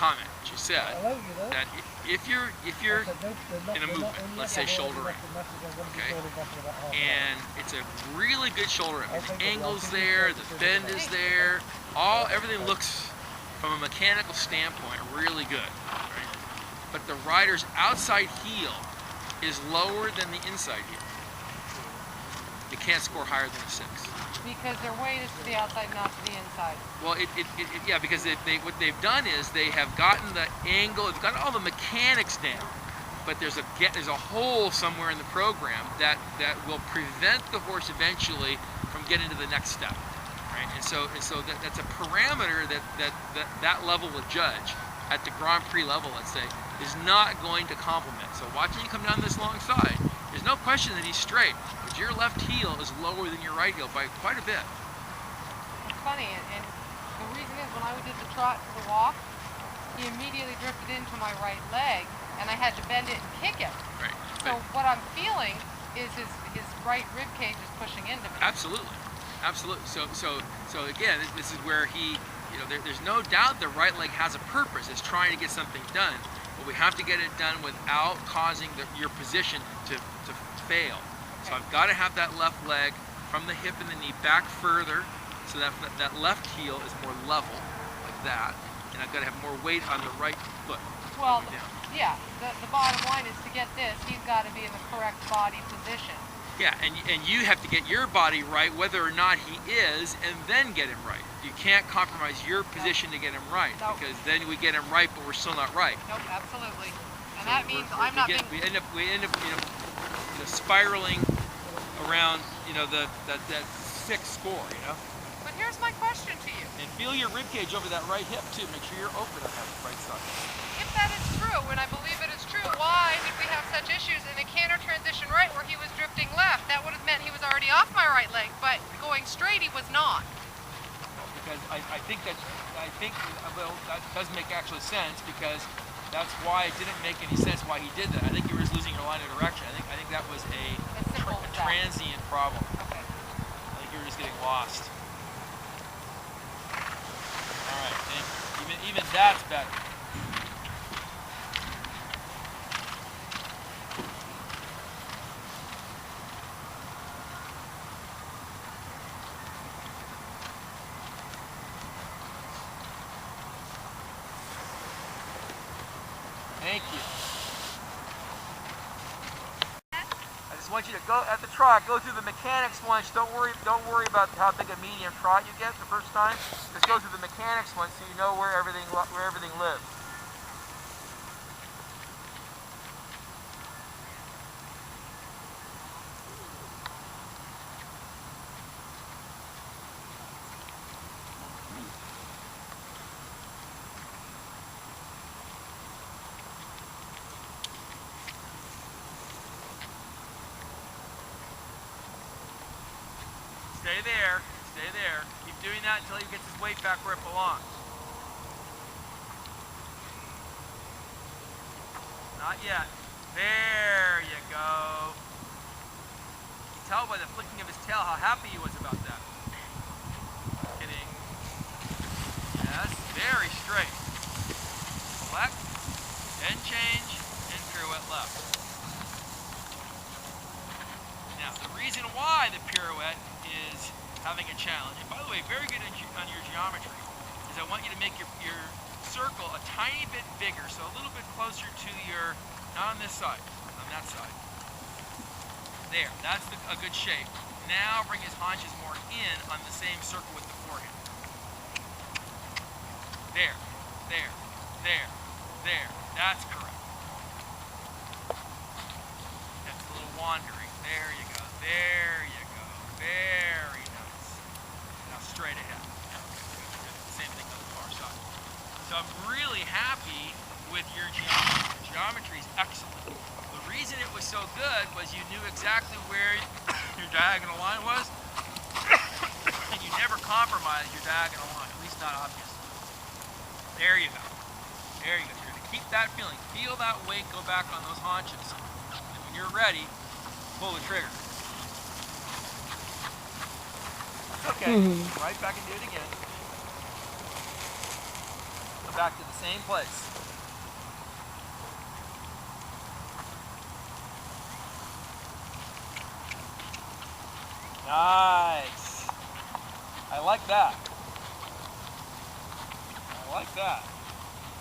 comment that you said that if you're in a movement, let's say shoulder in, okay, and it's a really good shoulder in, the angle's there, the bend is there, everything looks from a mechanical standpoint really good, right? But the rider's outside heel is lower than the inside heel. They can't score higher than a 6. Because their weight is to the outside, not to the inside. Well, yeah, because what they've done is they have gotten the angle, they've gotten all the mechanics down, but there's a hole somewhere in the program that will prevent the horse eventually from getting to the next step, right? And so that's a parameter that level of judge at the Grand Prix level, let's say, is not going to complement. So watching you come down this long side, there's no question that he's straight, but your left heel is lower than your right heel by quite a bit. It's funny, and the reason is when I did the trot to the walk, he immediately drifted into my right leg, and I had to bend it and kick it. Right. So what I'm feeling is his right rib cage is pushing into me. Absolutely, absolutely. So again, this is where he, there's no doubt the right leg has a purpose. It's trying to get something done. But we have to get it done without causing your position to fail. Okay. So I've got to have that left leg from the hip and the knee back further, so that left heel is more level, like that, and I've got to have more weight on the right foot. Well, yeah, the bottom line is to get this, he's got to be in the correct body position. Yeah, and you have to get your body right whether or not he is, and then get him right. You can't compromise your position to get him right, because then we get him right, but we're still not right. Nope, absolutely. And so that means I'm not being... We end up spiraling around, that 6 score, But here's my question to you. And feel your rib cage over that right hip too. Make sure you're open on that right side. If that is true, and I believe it is true, why did we have such issues in a canter transition right where he was drifting left? That would have meant he was already off my right leg, but going straight he was not. Well, because I think that does make actual sense, because that's why it didn't make any sense why he did that. I think you were just losing your line of direction. I think that was a transient problem. Okay. I think you were just getting lost. All right, even that's better. Thank you. I just want you to go at the trot, go through the mechanics once. Don't worry about how big a medium trot you get the first time. Just go through the mechanics once so you know where everything lives. Stay there, stay there. Keep doing that until he gets his weight back where it belongs. Not yet. There you go. You can tell by the flicking of his tail how happy he was about that. Kidding. Yes, very straight. Select, then change, and pirouette left. Now, the reason why the pirouette is having a challenge, and by the way, very good on your geometry, is I want you to make your circle a tiny bit bigger, so a little bit closer to your, not on this side, on that side. There, that's a good shape. Now bring his haunches more in on the same circle with the forehand. There, there, there, there. That's correct. That's a little wandering. There you go. There you go. Very nice. Now straight ahead. Same thing on the far side. So I'm really happy with your geometry. Your geometry is excellent. The reason it was so good was you knew exactly where your diagonal line was, and you never compromised your diagonal line, at least not obviously. There you go. There you go. You're going to keep that feeling. Feel that weight go back on those haunches. And when you're ready, pull the trigger. That's okay. Right back and do it again. back to the same place. Nice. I like that. I like that.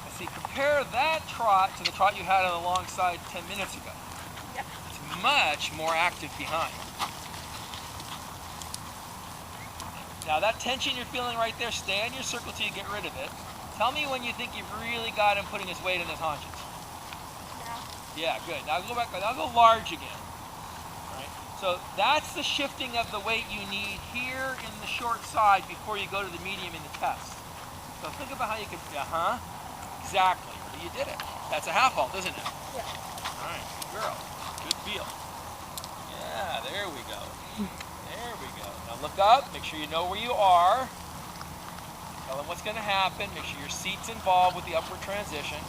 And see, compare that trot to the trot you had on the long side 10 minutes ago. Yep. It's much more active behind. Now that tension you're feeling right there, stay in your circle till you get rid of it. Tell me when you think you've really got him putting his weight in his haunches. Yeah, good. Now go back, now go large again. All right. So that's the shifting of the weight you need here in the short side before you go to the medium in the test. So think about how you can, exactly. You did it. That's a half vault, isn't it? Yeah. All right, good girl. Good feel. Yeah, there we go. There we go. Now look up, make sure you know where you are. Tell them what's going to happen. Make sure your seat's involved with the upward transition.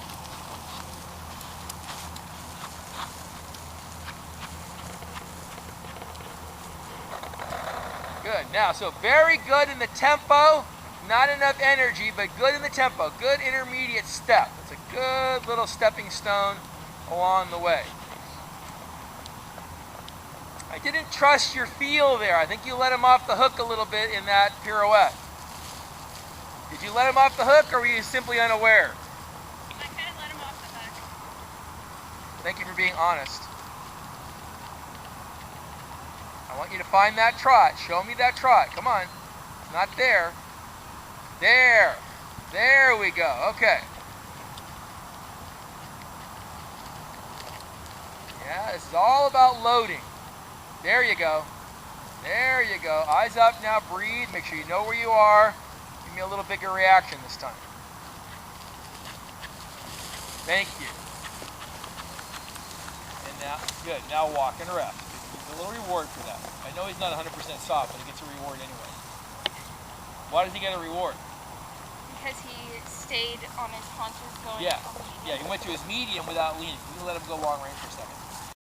Good. Now, so very good in the tempo. Not enough energy, but good in the tempo. Good intermediate step. It's a good little stepping stone along the way. I didn't trust your feel there. I think you let him off the hook a little bit in that pirouette. Did you let him off the hook, or were you simply unaware? I kind of let him off the hook. Thank you for being honest. I want you to find that trot. Show me that trot. Come on. It's not there. There. There we go. Okay. Yeah, this is all about loading. There you go. There you go. Eyes up now. Breathe. Make sure you know where you are. Give me a little bigger reaction this time. Thank you. And now, good. Now walk and rest. There's a little reward for that. I know he's not 100% soft, but he gets a reward anyway. Why does he get a reward? Because he stayed on his haunches going Yeah. on the medium. Yeah, he went to his medium without leaning. We can let him go long range for a second.